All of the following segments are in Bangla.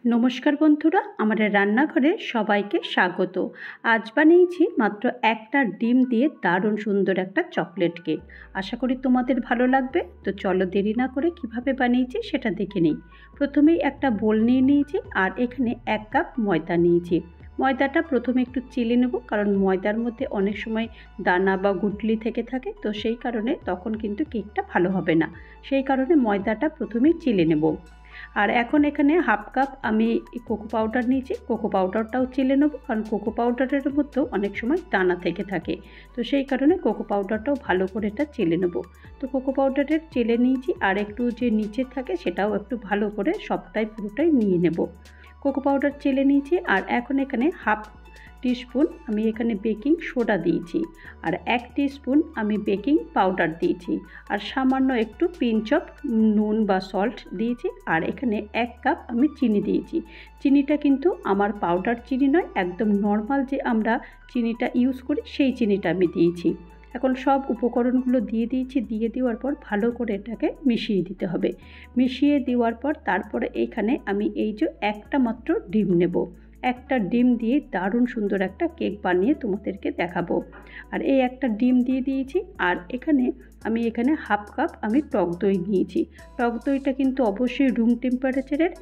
নমস্কার বন্ধুরা, আমাদের রান্নাঘরে সবাইকে স্বাগত। আজ বানিয়েছি মাত্র একটা ডিম দিয়ে দারুণ সুন্দর একটা চকলেট কেক। আশা করি তোমাদের ভালো লাগবে। তো চলো দেরি না করে কিভাবে বানিয়েছি সেটা দেখে নিই। প্রথমেই একটা বোল নিয়ে নিয়েছি আর এখানে 1 কাপ ময়দা নিয়েছি। ময়দাটা প্রথমে একটু চেলে নেব, কারণ ময়দার মধ্যে অনেক সময় দানা বা গুটলি থেকে থাকে, তো সেই কারণে তখন কিন্তু কেকটা ভালো হবে না। সেই কারণে ময়দাটা প্রথমেই চেলে নেব। আর এখন এখানে 1/2 কাপ আমি কোকো পাউডার নিয়েছি। কোকো পাউডারটাও চেলে নেব, কারণ কোকো পাউডারের মধ্যেও অনেক সময় দানা থেকে থাকে, তো সেই কারণে কোকো পাউডারটাও ভালো করে এটা চেলে নেব। তো কোকো পাউডারের চেলে নিয়েছি, আর একটু যে নিচে থাকে সেটাও একটু ভালো করে সবটাই পুরোটাই নিয়ে নেব। কোকো পাউডার চেলে নিয়েছি, আর এখন এখানে 1/2 টিস্পুন আমি এখানে বেকিং সোডা দিয়েছি, আর 1 টিস্পুন আমি বেকিং পাউডার দিয়েছি, আর সামান্য একটু পিঞ্চ অফ নুন বা সল্ট দিয়েছি, আর এখানে 1 কাপ আমি চিনি দিয়েছি। চিনিটা কিন্তু আমার পাউডার চিনি নয়, একদম নর্মাল যে আমরা চিনিটা ইউজ করি সেই চিনিটা আমি দিয়েছি। এখন সব উপকরণগুলো দিয়ে দিয়েছি। দিয়ে দেওয়ার পর ভালো করে এটাকে মিশিয়ে দিতে হবে। মিশিয়ে দেওয়ার পর তারপরে এইখানে আমি এই যে একটা মাত্র ডিম নেব। একটা ডিম দিয়ে দারুণ সুন্দর একটা কেক বানিয়ে তোমাদেরকে দেখাবো। আর এই একটা ডিম দিয়ে দিয়েছি, আর এখানে 1/2 কাপ আমি টক দই নিয়েছি। টক দইটা কিন্তু অবশ্যই রুম টেম্পারেচারের।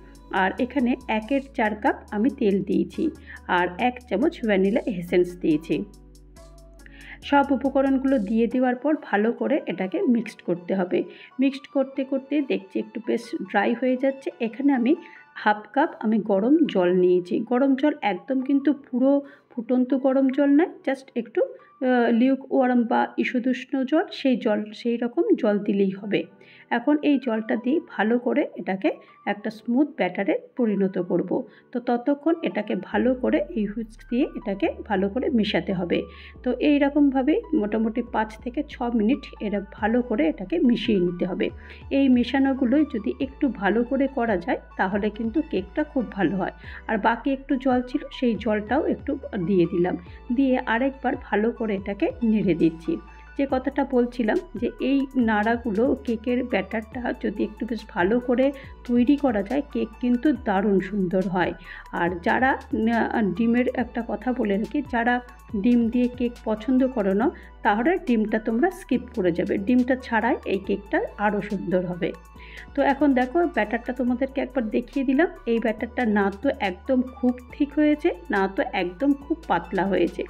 আর এখানে 1/4 কাপ আমি তেল দিয়েছি, আর 1 চামচ ভ্যানিলা এসেন্স দিয়েছি। সব উপকরণগুলো দিয়ে দেওয়ার পর ভালো করে এটাকে মিক্সড করতে হবে। মিক্সড করতে করতে দেখছি একটু বেশ ড্রাই হয়ে যাচ্ছে। এখানে আমি 1/2 কাপ আমি গরম জল নিয়েছি। গরম জল একদম কিন্তু পুরো ফুটন্ত গরম জল নয়, জাস্ট একটু লিউক ওয়ার্ম বা ঈষদুষ্ণ জল, সেই রকম জল দিলেই হবে। এখন এই জলটা দিয়ে ভালো করে এটাকে একটা স্মুথ ব্যাটারে পরিণত করব। তো ততক্ষণ এটাকে ভালো করে এই হুইস্ক দিয়ে এটাকে ভালো করে মেশাতে হবে। তো এই রকমভাবেই মোটামুটি 5 থেকে 6 মিনিট এরা ভালো করে এটাকে মিশিয়ে নিতে হবে। এই মেশানোগুলোই যদি একটু ভালো করে করা যায় তাহলে কিন্তু কেকটা খুব ভালো হয়। আর বাকি একটু জল ছিল, সেই জলটাও একটু দিয়ে দিলাম। দিয়ে আরেকবার ভালো করে এটাকে নেড়ে দিচ্ছি। যে কথাটা বলছিলাম যে এই নাড়াগুলো, কেকের ব্যাটারটা যদি একটু বেশ ভালো করে তৈরি করা যায়, কেক কিন্তু দারুণ সুন্দর হয়। আর যারা ডিমের একটা কথা বলে রাখি, যারা ডিম দিয়ে কেক পছন্দ করো না, তাহলে ডিমটা তোমরা স্কিপ করে যাবে। ডিমটা ছাড়াই এই কেকটা আরও সুন্দর হবে। তো এখন দেখো ব্যাটারটা তোমাদেরকে একবার দেখিয়ে দিলাম। এই ব্যাটারটা না তো একদম খুব ঠিক হয়েছে, না তো একদম খুব পাতলা হয়েছে,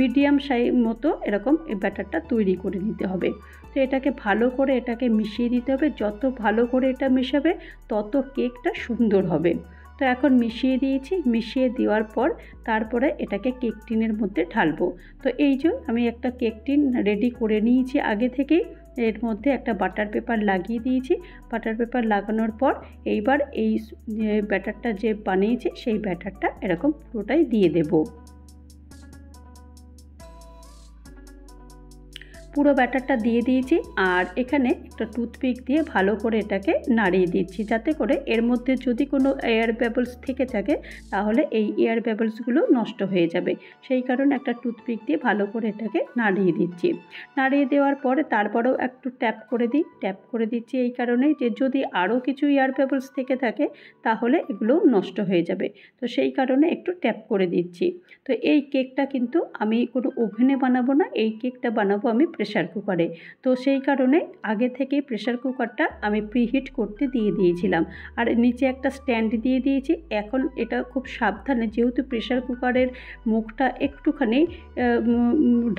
মিডিয়াম সাইজ মতো এরকম এই ব্যাটারটা তৈরি করে নিতে হবে। তো এটাকে ভালো করে এটাকে মিশিয়ে দিতে হবে। যত ভালো করে এটা মেশাবে তত কেকটা সুন্দর হবে। তো এখন মিশিয়ে দিয়েছি। মিশিয়ে দেওয়ার পর তারপরে এটাকে কেক টিনের মধ্যে ঢালবো। তো এই যে আমি একটা কেক টিন রেডি করে নিয়েছি আগে থেকেই। এর মধ্যে একটা বাটার পেপার লাগিয়ে দিয়েছি। বাটার পেপার লাগানোর পর এইবার এই ব্যাটারটা যে বানিয়েছি সেই ব্যাটারটা এরকম পুরোটাই দিয়ে দেবো। পুরো ব্যাটারটা দিয়ে দিয়েছি, আর এখানে একটা টুথপিক দিয়ে ভালো করে এটাকে নাড়িয়ে দিচ্ছি, যাতে করে এর মধ্যে যদি কোনো এয়ার বাবলস থেকে থাকে তাহলে এই এয়ার বাবলসগুলো নষ্ট হয়ে যাবে। সেই কারণে একটা টুথপিক দিয়ে ভালো করে এটাকে নাড়িয়ে দিচ্ছি। নাড়িয়ে দেওয়ার পরে তারপরেও একটু ট্যাপ করে দিচ্ছি এই কারণেই যে যদি আরও কিছু এয়ার বাবলস থেকে থাকে তাহলে এগুলো নষ্ট হয়ে যাবে। তো সেই কারণে একটু ট্যাপ করে দিচ্ছি। তো এই কেকটা কিন্তু আমি কোনো ওভেনে বানাবো না, এই কেকটা বানাবো আমি প্রেশার কুকারে। তো সেই কারণে আগে থেকে প্রেশার কুকারটা আমি প্রিহিট করতে দিয়ে দিয়েছিলাম, আর নিচে একটা স্ট্যান্ড দিয়ে দিয়েছি। এখন এটা খুব সাবধানে, যেহেতু প্রেশার কুকারের মুখটা একটুখানি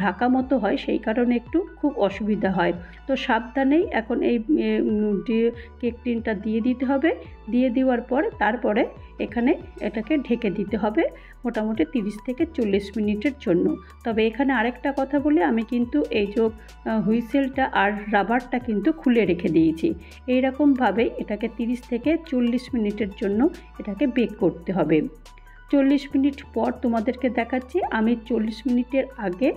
ঢাকা মতো হয়, সেই কারণে একটু খুব অসুবিধা হয়। তো সাবধানেই এখন এই কেক টিনটা দিয়ে দিতে হবে। দিয়ে দেওয়ার পর তারপরে এখানে এটাকে ঢেকে দিতে হবে মোটামুটি 30 থেকে 40 মিনিটের জন্য। তবে এখানে আরেকটা কথা বলি, আমি কিন্তু এই যে হুইসেলটা আর রাবারটা কিন্তু খুলে রেখে দিয়েছি। এই রকমভাবেই এটাকে 30 থেকে 40 মিনিটের জন্য এটাকে বেক করতে হবে। 40 মিনিট পর তোমাদেরকে দেখাচ্ছি। আমি 40 মিনিটের আগে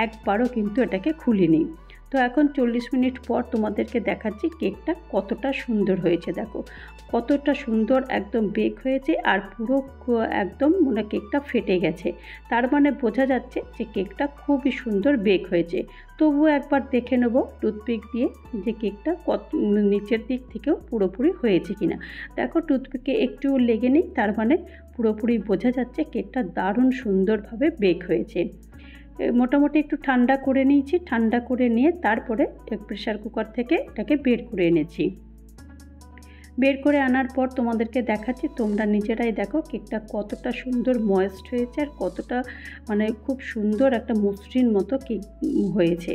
একবারও কিন্তু এটাকে খুলিনি। তো এখন 40 মিনিট পর তোমাদেরকে দেখাচ্ছি কেকটা কতটা সুন্দর হয়েছে। দেখো কতটা সুন্দর একদম বেক হয়েছে, আর পুরো একদম মানে কেকটা ফেটে গেছে, তার মানে বোঝা যাচ্ছে যে কেকটা খুবই সুন্দর বেক হয়েছে। তবুও একবার দেখে নেব টুথপিক দিয়ে যে কেকটা কত নিচের দিক থেকেও পুরোপুরি হয়েছে কিনা। দেখো টুথপিকে একটু লেগে নেই, তার মানে পুরোপুরি বোঝা যাচ্ছে কেকটা দারুণ সুন্দরভাবে বেক হয়েছে। মোটামুটি একটু ঠান্ডা করে নিয়েছি, ঠান্ডা করে নিয়ে তারপরে প্রেসার কুকার থেকে এটাকে বের করে এনেছি। বের করে আনার পর তোমাদেরকে দেখাচ্ছি, তোমরা নিজেরাই দেখো কেকটা কতটা সুন্দর ময়েস্ট হয়েছে, আর কতটা মানে খুব সুন্দর একটা মসৃণ মতো কেক হয়েছে।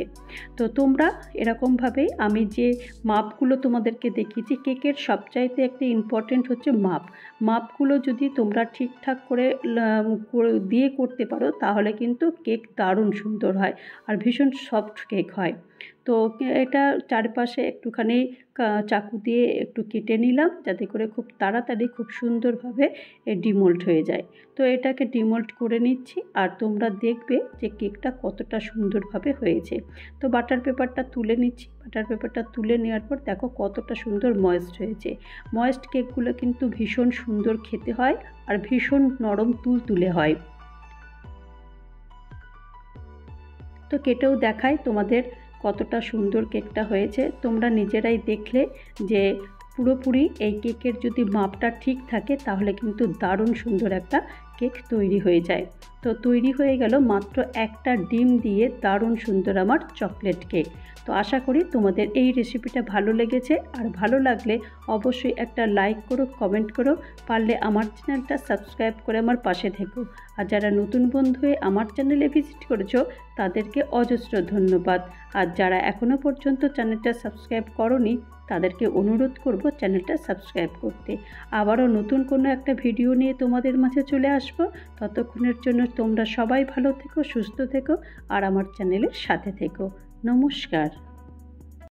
তো তোমরা এরকমভাবেই আমি যে মাপগুলো তোমাদেরকে দেখিয়েছি, কেকের সবচাইতে একটা ইম্পর্টেন্ট হচ্ছে মাপগুলো যদি তোমরা ঠিকঠাক করে দিয়ে করতে পারো তাহলে কিন্তু কেক দারুণ সুন্দর হয় আর ভীষণ সফট কেক হয়। তো এটা চারপাশে একটুখানি চাকু দিয়ে একটু কেটে নিলাম, যাতে করে খুব তাড়াতাড়ি খুব সুন্দরভাবে ডিমোল্ড হয়ে যায়। তো এটাকে ডিমোল্ড করে নিচ্ছি, আর তোমরা দেখবে যে কেকটা কতটা সুন্দরভাবে হয়েছে। তো বাটার পেপারটা তুলে নিচ্ছি, বাটার পেপারটা তুলে নেওয়ার পর দেখো কতটা সুন্দর ময়েস্ট হয়েছে। ময়েস্ট কেকগুলো কিন্তু ভীষণ সুন্দর খেতে হয় আর ভীষণ নরম তুলতুলে হয়। তো কেটেও দেখাই তোমাদের কতটা সুন্দর কেকটা হয়েছে। তোমরা নিজেরাই দেখলে যে পুরোপুরি এই কেকের যদি মাপটা ঠিক থাকে তাহলে কিন্তু দারুণ সুন্দর একটা কেক তৈরি হয়ে যায়। তো তৈরি হয়ে গেল মাত্র একটা ডিম দিয়ে দারুণ সুন্দর আমার চকলেট কেক। তো আশা করি তোমাদের এই রেসিপিটা ভালো লেগেছে, আর ভালো লাগলে অবশ্যই একটা লাইক করো, কমেন্ট করো, পারলে আমার চ্যানেলটা সাবস্ক্রাইব করে আমার পাশে থেকো। আর যারা নতুন বন্ধু হয়ে আমার চ্যানেলে ভিজিট করেছো তাদেরকে অজস্র ধন্যবাদ। আর যারা এখনও পর্যন্ত চ্যানেলটা সাবস্ক্রাইব করোনি তাদেরকে অনুরোধ করব চ্যানেলটা সাবস্ক্রাইব করতে। আবারও নতুন কোনো একটা ভিডিও নিয়ে তোমাদের মাঝে চলে আসবো। ততক্ষণের জন্য তোমরা সবাই ভালো থেকো, সুস্থ থেকো, আর আমার চ্যানেলের সাথে থেকো। নমস্কার।